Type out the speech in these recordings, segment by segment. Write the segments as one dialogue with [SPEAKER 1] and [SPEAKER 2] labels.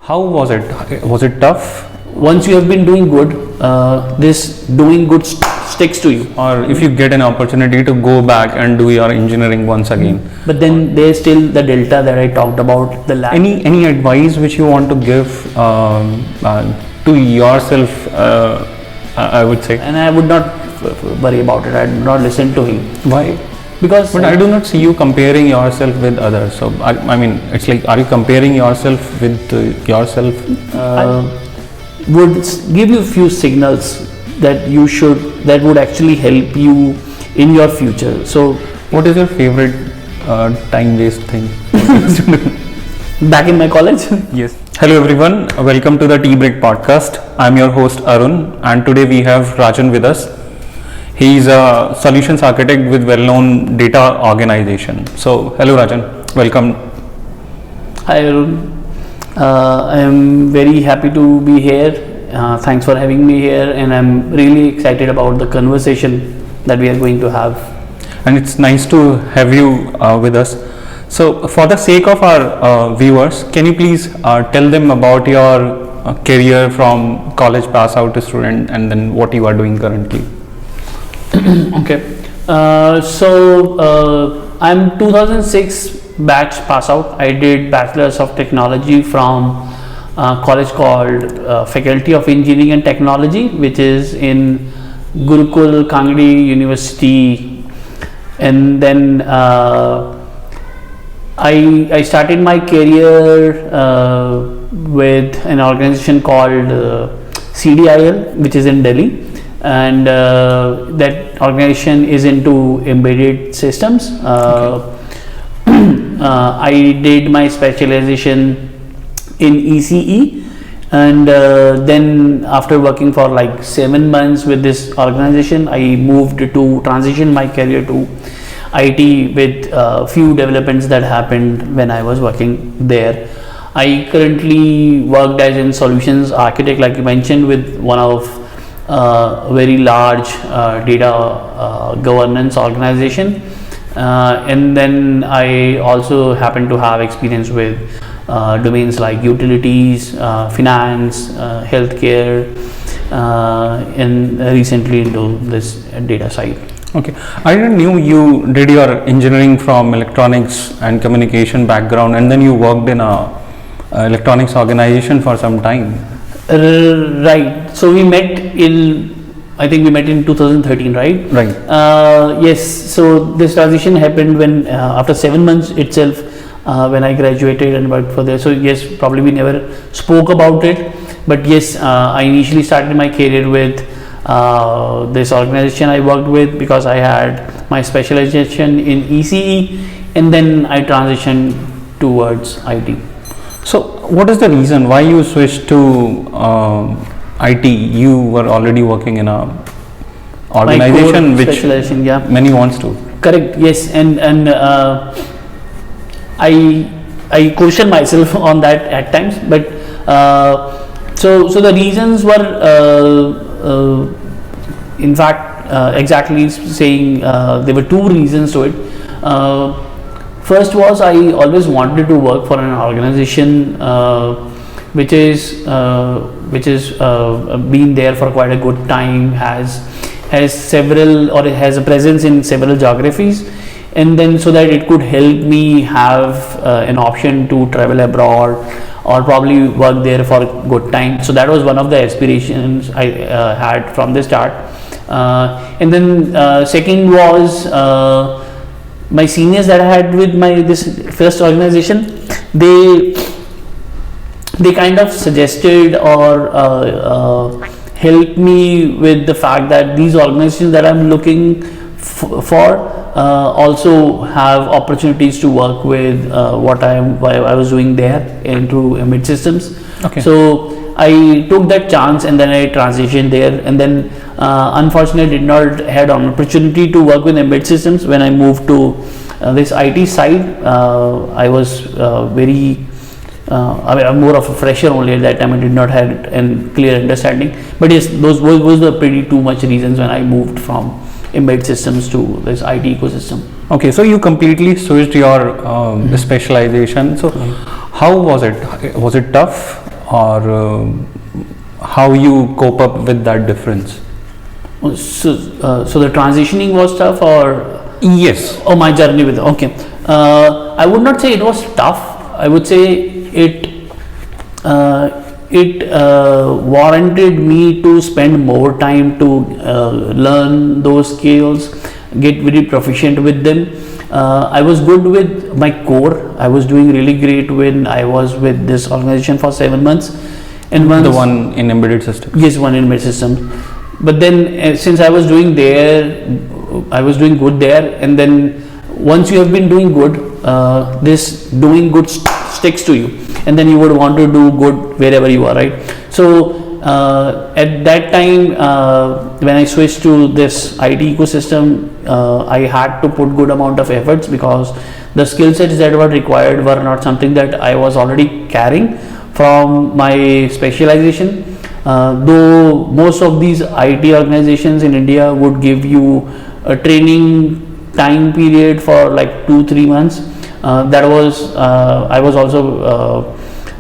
[SPEAKER 1] How was it? Was it tough?
[SPEAKER 2] Once you have been doing good, this doing good sticks to you.
[SPEAKER 1] Or if you get an opportunity to go back and do your engineering once again.
[SPEAKER 2] But then there's still the delta that I talked about, the lag.
[SPEAKER 1] Any advice which you want to give to yourself, I would say?
[SPEAKER 2] And I would not worry about it. I would not listen to him.
[SPEAKER 1] Why?
[SPEAKER 2] Because
[SPEAKER 1] But I do not see you comparing yourself with others. So I mean, it's like, are you comparing yourself with yourself?
[SPEAKER 2] would give you a few signals that that would actually help you in your future. So
[SPEAKER 1] What is your favorite time waste thing?
[SPEAKER 2] back in my college.
[SPEAKER 1] Yes. Hello everyone. Welcome to the TeaBreak Podcast. I'm your host Arun, and today we have Rajan with us. He is a solutions architect with well-known data organization. So hello Rajan. Welcome.
[SPEAKER 2] Hi Arun. I am very happy to be here. Thanks for having me here, and I'm really excited about the conversation that we are going to have.
[SPEAKER 1] And it's nice to have you with us. So for the sake of our viewers, can you please tell them about your career from college pass out student and then what you are doing currently?
[SPEAKER 2] Okay. I'm 2006 batch pass out. I did Bachelor's of Technology from a college called Faculty of Engineering and Technology, which is in Gurukul Kangdi University. And then I started my career with an organization called CDIL, which is in Delhi. And that organization is into embedded systems. I did my specialization in ECE, and then after working for like 7 months with this organization, I moved to transition my career to IT with a few developments that happened when I was working there. I currently worked as a solutions architect, like you mentioned, with one of very large data governance organization. And then I also happen to have experience with domains like utilities, finance, healthcare, and recently into this data side.
[SPEAKER 1] Okay, I didn't knew you did your engineering from electronics and communication background, and then you worked in a electronics organization for some time.
[SPEAKER 2] Right. So we met in 2013, right?
[SPEAKER 1] Right.
[SPEAKER 2] Yes. So this transition happened when after 7 months itself, when I graduated and worked for there. So yes, probably we never spoke about it, but yes, I initially started my career with this organization I worked with because I had my specialization in ECE, and then I transitioned towards IT.
[SPEAKER 1] So what is the reason why you switched to IT? You were already working in a organization which many wants to.
[SPEAKER 2] Correct. Yes, and I question myself on that at times, but so the reasons were in fact exactly saying there were two reasons to it. First was I always wanted to work for an organization which is been there for quite a good time, has several, or it has a presence in several geographies, and then so that it could help me have an option to travel abroad or probably work there for a good time. So that was one of the aspirations I had from the start. And then second was my seniors that I had with this first organization, they kind of suggested or helped me with the fact that these organizations that I'm looking for also have opportunities to work with what I was doing there into embedded systems.
[SPEAKER 1] Okay.
[SPEAKER 2] So I took that chance and then I transitioned there, and then unfortunately did not had an opportunity to work with embedded systems. When I moved to this IT side, I was I'm more of a fresher only at that time. I did not have a clear understanding, but yes, those were pretty too much reasons when I moved from embedded systems to this IT ecosystem.
[SPEAKER 1] Okay, so you completely switched your specialization. So how was it? Was it tough? or how you cope up with that difference?
[SPEAKER 2] So the transitioning was tough, or
[SPEAKER 1] Yes.
[SPEAKER 2] oh, my journey with okay. I would not say it was tough. I would say it warranted me to spend more time to learn those skills, get very proficient with them. I was good with my core. I was doing really great when I was with this organization for 7 months. And once,
[SPEAKER 1] The one in embedded systems.
[SPEAKER 2] yes, one in systems. But then since I was doing there, I was doing good there, and then once you have been doing good, this doing good sticks to you, and then you would want to do good wherever you are, right? So at that time, when I switched to this IT ecosystem, I had to put good amount of efforts, because the skill sets that were required were not something that I was already carrying from my specialization. Though most of these IT organizations in India would give you a training time period for like 2-3 months. That was I was also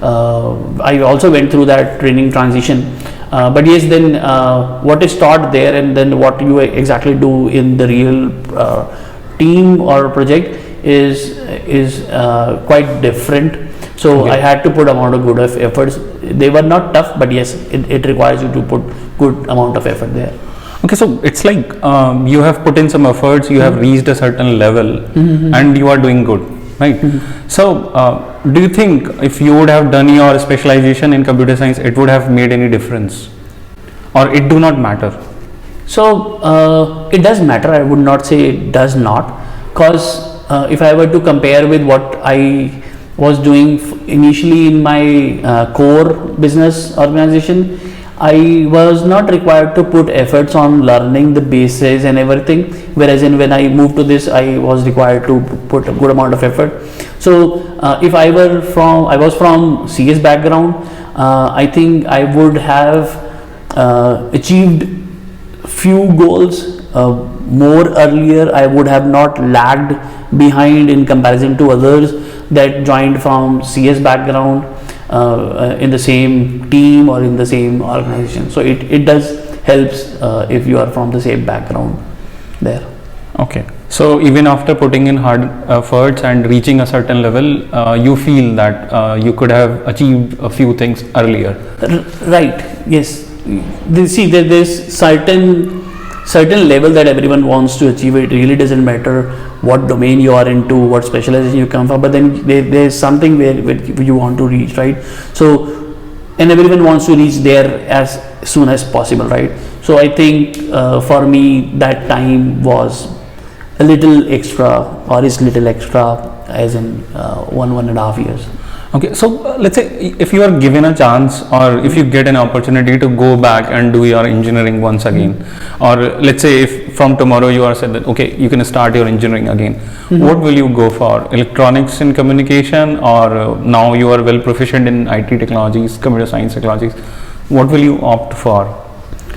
[SPEAKER 2] I also went through that training transition. But yes, then what is taught there and then what you exactly do in the real team or project is quite different. So
[SPEAKER 1] Okay.
[SPEAKER 2] I had to put amount of good of efforts. They were not tough, but yes, it requires you to put good amount of effort there.
[SPEAKER 1] Okay, so it's like you have put in some efforts, you have reached a certain level, and you are doing good, right? So, do you think if you would have done your specialization in computer science, it would have made any difference, or it do not matter?
[SPEAKER 2] So it does matter. I would not say it does not, because if I were to compare with what I was doing initially in my core business organization, I was not required to put efforts on learning the bases and everything, whereas when I moved to this, I was required to put a good amount of effort. So if I was from CS background, I think I would have achieved few goals more earlier. I would have not lagged behind in comparison to others that joined from CS background in the same team or in the same organization. So it does helps if you are from the same background there.
[SPEAKER 1] Okay, so even after putting in hard efforts and reaching a certain level, you feel that you could have achieved a few things earlier.
[SPEAKER 2] Right, yes. See, there's certain level that everyone wants to achieve. It really doesn't matter what domain you are into, what specialization you come from, but then there's something where you want to reach, right? So, and everyone wants to reach there as soon as possible, right? So I think for me that time was a little extra, or is little extra, as in 1.5 years.
[SPEAKER 1] Okay, so let's say if you are given a chance, or if you get an opportunity to go back and do your engineering once again, or let's say if from tomorrow you are said that okay, you can start your engineering again, what will you go for? Electronics and communication, or now you are well proficient in IT technologies, computer science technologies, what will you opt for?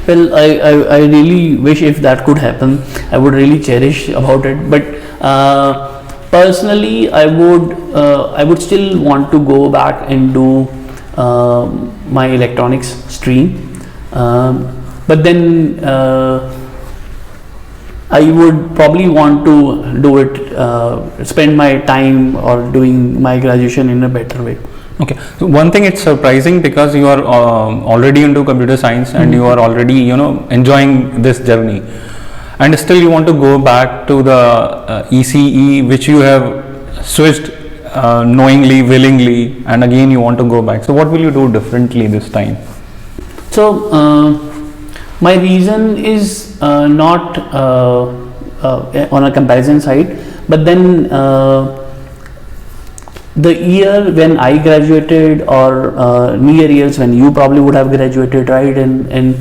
[SPEAKER 2] Well, I really wish if that could happen. I would really cherish about it, but personally I would still want to go back and do my electronics stream, but then I would probably want to do it, spend my time or doing my graduation in a better way.
[SPEAKER 1] Okay, so one thing, it's surprising because you are already into computer science and you are already enjoying this journey, and still you want to go back to the ECE which you have switched knowingly, willingly, and again you want to go back. So what will you do differently this time?
[SPEAKER 2] So my reason is not on a comparison side, but then the year when I graduated, or near years when you probably would have graduated, right, and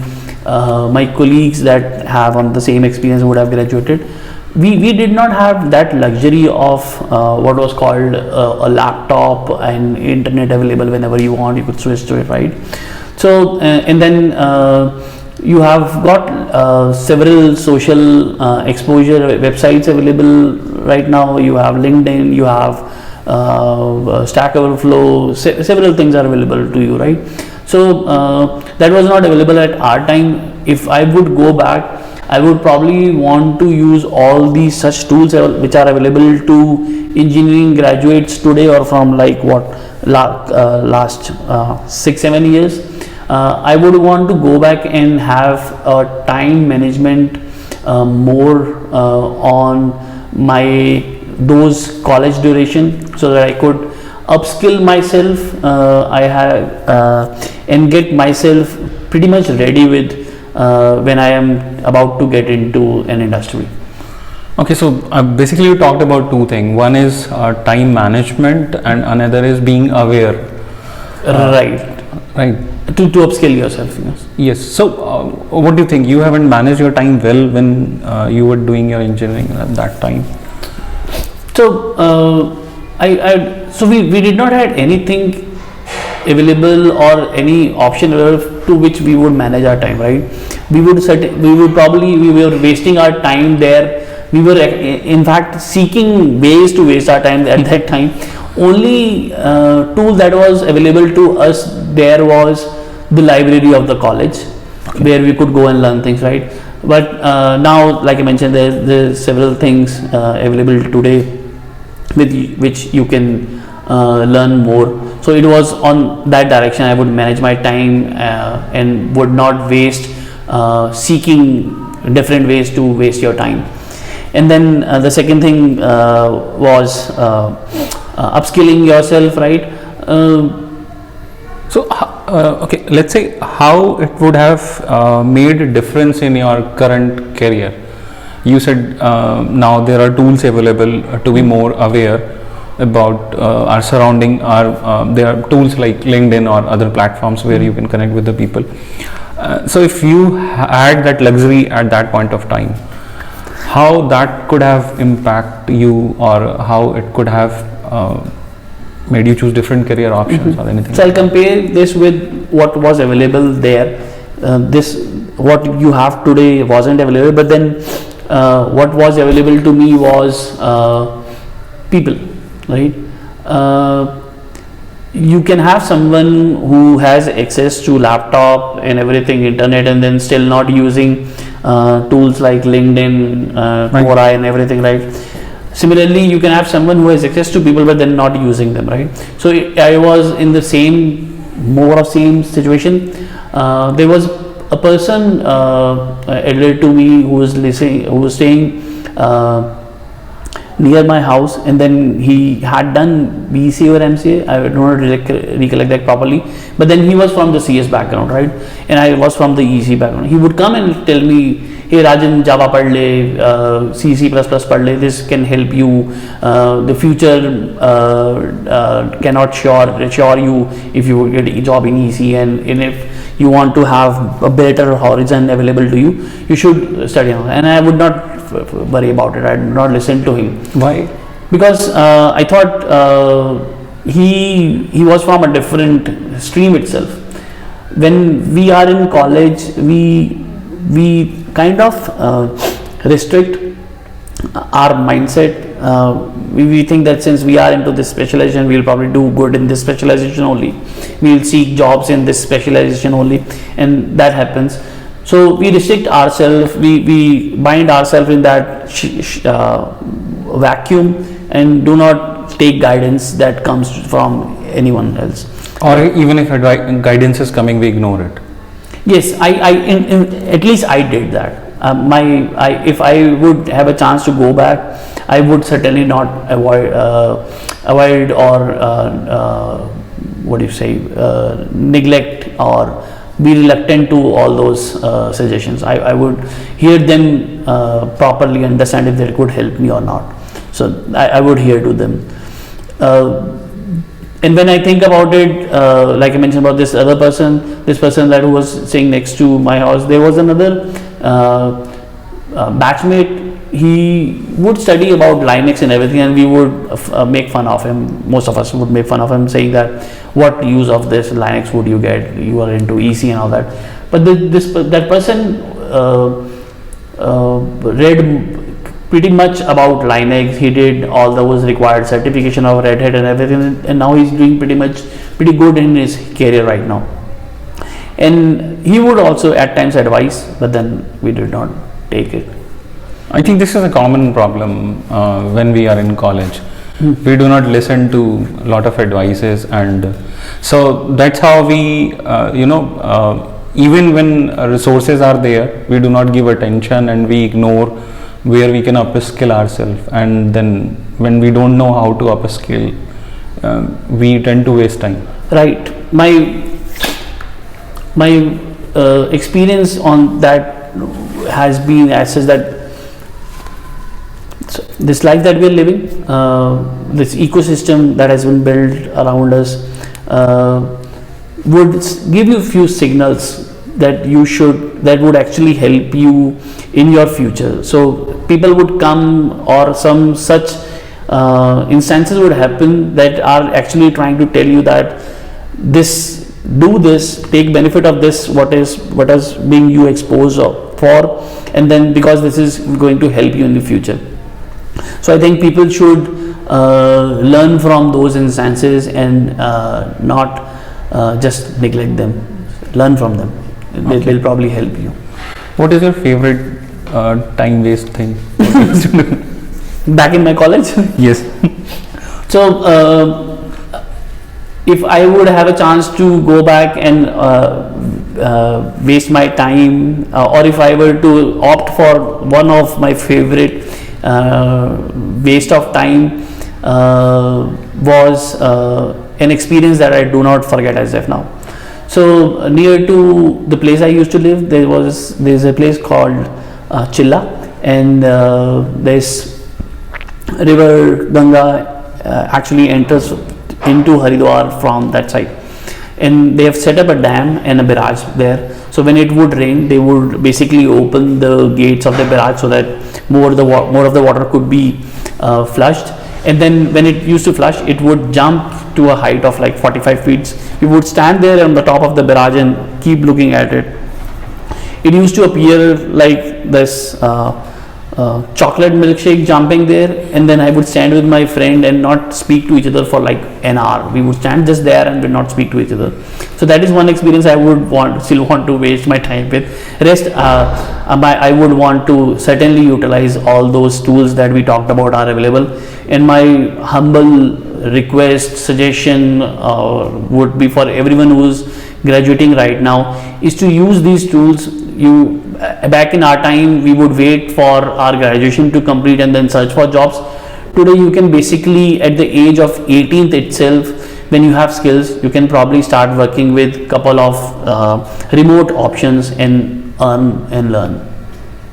[SPEAKER 2] my colleagues that have on the same experience would have graduated, we did not have that luxury of what was called a laptop and internet available whenever you want. You could switch to it, right? So and then you have got several social exposure websites available right now. You have LinkedIn, you have Stack Overflow, several things are available to you, right? So that was not available at our time. If I would go back, I would probably want to use all these such tools which are available to engineering graduates today, or from like what last 6-7 years. I would want to go back and have a time management more on my those college duration, so that I could upskill myself. I have and get myself pretty much ready with when I am about to get into an industry.
[SPEAKER 1] Okay, so basically you talked about two things. One is time management and another is being aware. Right.
[SPEAKER 2] To upskill yourself.
[SPEAKER 1] Yes. So what do you think? You haven't managed your time well when you were doing your engineering at that time?
[SPEAKER 2] So we did not have anything available or any option to which we would manage our time, right? We were wasting our time there. We were in fact seeking ways to waste our time at that time. Only tool that was available to us there was the library of the college, where we could go and learn things, right? But now, like I mentioned, there's several things available today with which you can learn more. So it was on that direction I would manage my time and would not waste seeking different ways to waste your time. And then the second thing was upskilling yourself, right?
[SPEAKER 1] Okay, let's say how it would have made a difference in your current career. You said now there are tools available to be more aware about our surrounding. There are tools like LinkedIn or other platforms where you can connect with the people. So if you had that luxury at that point of time, how that could have impacted you, or how it could have made you choose different career options or anything?
[SPEAKER 2] So I'll compare this with what was available there. What you have today wasn't available, but then what was available to me was people, right? You can have someone who has access to laptop and everything, internet, and then still not using tools like LinkedIn, Quora and everything, right? Similarly, you can have someone who has access to people but then not using them, right? So I was in the same situation. There was a person elder to me who was staying near my house, and then he had done BC or MCA. I don't recollect that properly, but then he was from the CS background, right? And I was from the EC background. He would come and tell me, hey Rajan, Java pad le, C++ pad le, this can help you. The future cannot assure you if you will get a job in EC, and if you want to have a better horizon available to you, you should study on. And I would not worry about it. I did not listen to him.
[SPEAKER 1] Why?
[SPEAKER 2] Because I thought he was from a different stream itself. When we are in college, we kind of restrict our mindset. We think that since we are into this specialization, we'll probably do good in this specialization only. We'll seek jobs in this specialization only, and that happens. So we restrict ourselves, we bind ourselves in that vacuum, and do not take guidance that comes from anyone else.
[SPEAKER 1] Or even if guidance is coming, we ignore it.
[SPEAKER 2] Yes, at least I did that. If I would have a chance to go back, I would certainly not avoid or neglect or be reluctant to all those suggestions. I would hear them properly, understand if they could help me or not. So I would hear to them. And when I think about it, like I mentioned about this person that was staying next to my house, there was another batchmate. He would study about Linux and everything, and we would make fun of him. Most of us would make fun of him, saying that what use of this Linux would you get? You are into EC and all that. But that person read pretty much about Linux. He did all those required certification of Red Hat and everything, and now he's doing pretty good in his career right now. and he would also at times advise, but then we did not take it.
[SPEAKER 1] I think this is a common problem when we are in college. We do not listen to a lot of advices, and so that's how we, even when resources are there, we do not give attention and we ignore where we can upskill ourselves. And then when we don't know how to upskill, we tend to waste time.
[SPEAKER 2] Right. My experience on that has been as such that this life that we are living, this ecosystem that has been built around us, would give you few signals that that would actually help you in your future. So people would come, or some such instances would happen that are actually trying to tell you that do this, take benefit of this, what is being you exposed for, and then because this is going to help you in the future. So I think people should learn from those instances and not just neglect them. Learn from them. They will probably help you.
[SPEAKER 1] What is your favorite time waste thing?
[SPEAKER 2] Back in my college?
[SPEAKER 1] Yes.
[SPEAKER 2] So if I would have a chance to go back and waste my time, or if I were to opt for one of my favorite waste of time, was an experience that I do not forget as of now. So near to the place I used to live, there's a place called Chilla, and this river Ganga actually enters into Haridwar from that side, and they have set up a dam and a barrage there. So when it would rain, they would basically open the gates of the barrage so that more of the water could be flushed. And then when it used to flush, it would jump to a height of like 45 feet. We would stand there on the top of the barrage and keep looking at it. It used to appear like this chocolate milkshake jumping there, and then I would stand with my friend and not speak to each other for like an hour. We would stand just there and would not speak to each other. So that is one experience I would still want to waste my time with. Rest, I would want to certainly utilize all those tools that we talked about are available. And my humble request, suggestion would be for everyone who's graduating right now is to use these tools. Back in our time, we would wait for our graduation to complete and then search for jobs. Today you can basically, at the age of 18th itself, when you have skills, you can probably start working with couple of remote options and earn and learn.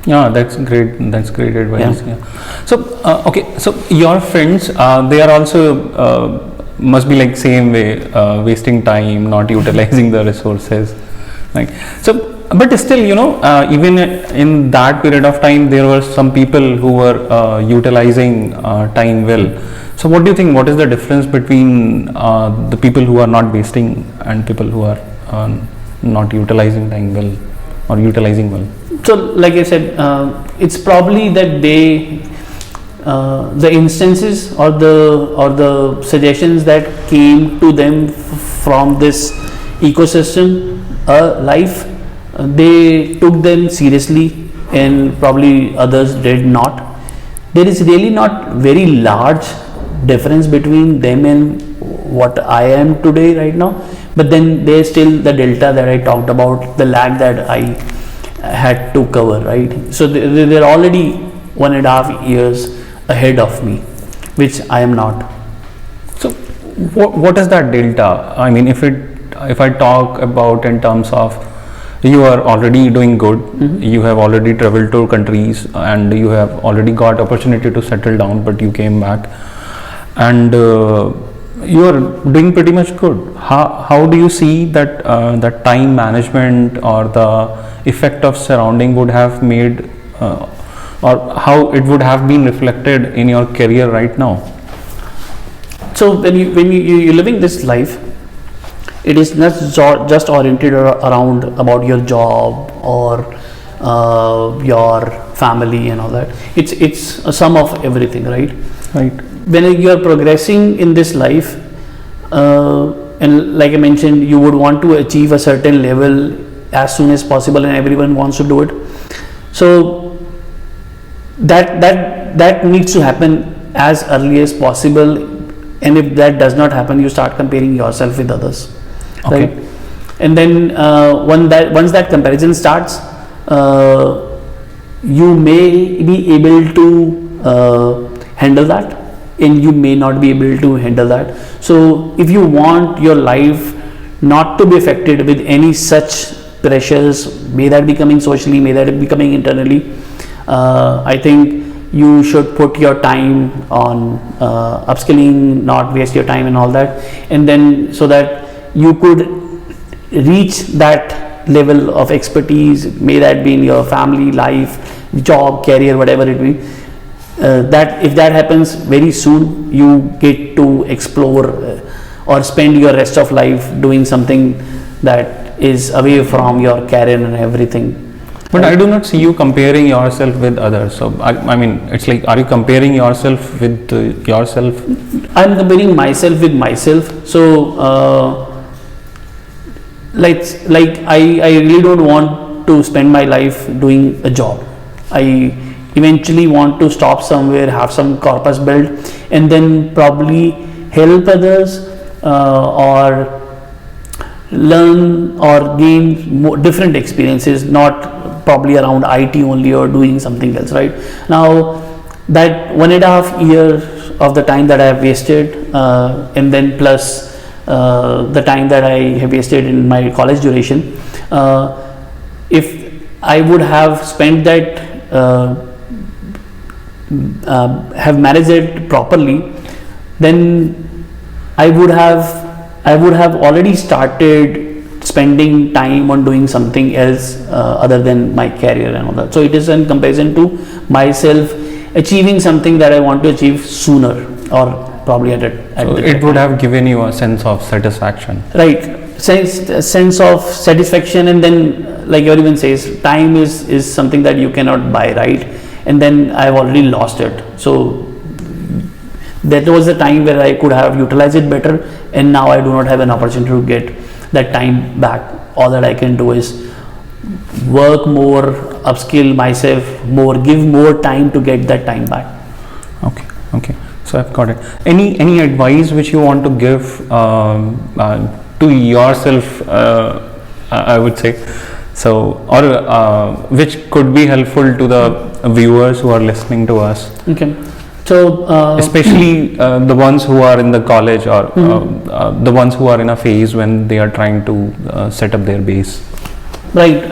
[SPEAKER 1] Yeah, that's great advice. Yeah. So okay, so your friends, they are also must be like same way, wasting time, not utilizing the resources, like so. But still, even in that period of time, there were some people who were utilizing time well. So what do you think? What is the difference between the people who are not wasting and people who are not utilizing time well or utilizing well?
[SPEAKER 2] So, like I said, it's probably that the instances or the suggestions that came to them from this ecosystem life, they took them seriously, and probably others did not. There is really not very large difference between them and what I am today right now, but then there's still the delta that I talked about, the lag that I had to cover, right? So they're already 1.5 years ahead of me, which I am not.
[SPEAKER 1] So what is that delta? I mean, if I talk about in terms of you are already doing good, you have already traveled to countries and you have already got opportunity to settle down, but you came back and you are doing pretty much good. How do you see that that time management or the effect of surrounding would have made or how it would have been reflected in your career right now?
[SPEAKER 2] So when you're living this life, it is not just oriented around about your job or your family and all that. It's a sum of everything, right?
[SPEAKER 1] Right.
[SPEAKER 2] When you are progressing in this life, and and like I mentioned, you would want to achieve a certain level as soon as possible, and everyone wants to do it. So that needs to happen as early as possible, and if that does not happen, you start comparing yourself with others,
[SPEAKER 1] Okay.
[SPEAKER 2] right? And then once that comparison starts, you may be able to handle that, and you may not be able to handle that. So if you want your life not to be affected with any such pressures, may that be coming socially, may that be coming internally, I think you should put your time on upskilling, not waste your time and all that, and then so that you could reach that level of expertise, may that be in your family life, job, career, whatever it be. That if that happens very soon, you get to explore or spend your rest of life doing something that is away from your career and everything.
[SPEAKER 1] But I do not see you comparing yourself with others. So I mean, it's like, are you comparing yourself with yourself?
[SPEAKER 2] I'm comparing myself with myself. So like I really don't want to spend my life doing a job. I eventually want to stop somewhere, have some corpus built, and then probably help others or learn or gain more different experiences, not probably around IT only or doing something else. Right now, that 1.5 years of the time that I have wasted, and then plus the time that I have wasted in my college duration, if I would have spent that, have managed it properly, then I would have already started spending time on doing something else other than my career and all that. So it is in comparison to myself achieving something that I want to achieve sooner, or probably at
[SPEAKER 1] So it would have given you a sense of satisfaction.
[SPEAKER 2] right, sense of satisfaction. And then, like everyone says, time is something that you cannot buy, right? And then I've already lost it. So that was the time where I could have utilized it better, and now I do not have an opportunity to get that time back. All that I can do is work more, upskill myself more, give more time to get that time back.
[SPEAKER 1] Okay. So I've got it. Any advice which you want to give to yourself? I would say so, or which could be helpful to the viewers who are listening to us.
[SPEAKER 2] Okay. So
[SPEAKER 1] especially the ones who are in the college, or the ones who are in a phase when they are trying to set up their base.
[SPEAKER 2] right.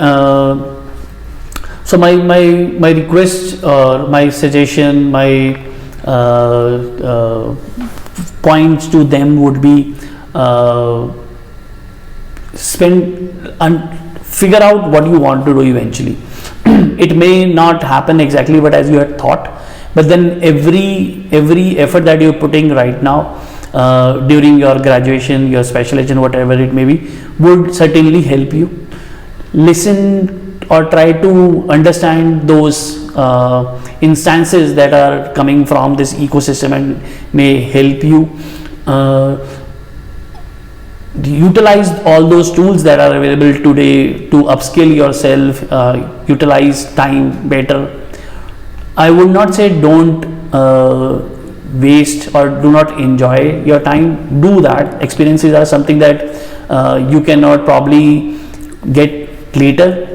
[SPEAKER 2] So my request, or my suggestion, my points to them would be, spend and figure out what you want to do eventually. It may not happen exactly what as you had thought, but then every effort that you're putting right now during your graduation, your specialization, whatever it may be, would certainly help you. Listen or try to understand those instances that are coming from this ecosystem and may help you. Utilize all those tools that are available today to upskill yourself, utilize time better. I would not say don't waste or do not enjoy your time. Do that. Experiences are something that you cannot probably get later.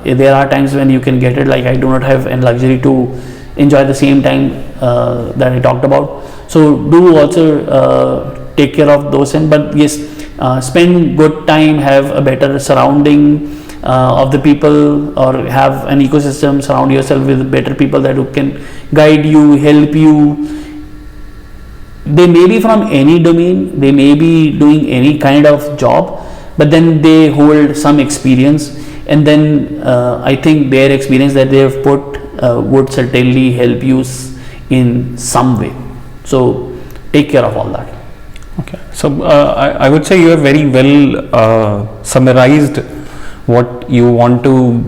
[SPEAKER 2] There are times when you can get it, like I do not have a luxury to enjoy the same time that I talked about. So do also take care of those things, but yes, spend good time, have a better surrounding of the people, or have an ecosystem, surround yourself with better people that who can guide you, help you. They may be from any domain, they may be doing any kind of job, but then they hold some experience, and then I think their experience that they have put would certainly help you in some way. So take care of all that.
[SPEAKER 1] Okay, so I would say you have very well summarized what you want to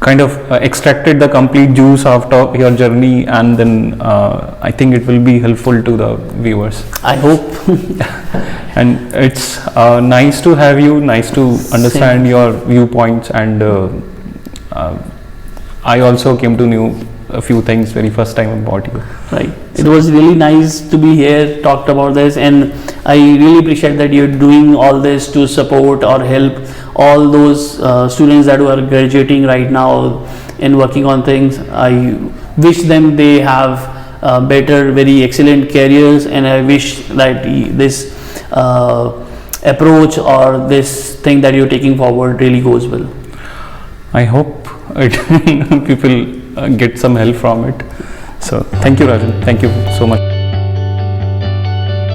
[SPEAKER 1] kind of extracted the complete juice out of your journey, and then I think it will be helpful to the viewers.
[SPEAKER 2] I hope.
[SPEAKER 1] And it's nice to have you, nice to understand your viewpoints, and I also came to know a few things very first time about you.
[SPEAKER 2] Right. It was really nice to be here, talked about this, and I really appreciate that you're doing all this to support or help all those students that are graduating right now and working on things. I wish them they have better, very excellent careers, and I wish that this approach or this thing that you're taking forward really goes well.
[SPEAKER 1] I hope people get some help from it. So thank you, Rajan. Thank you so much.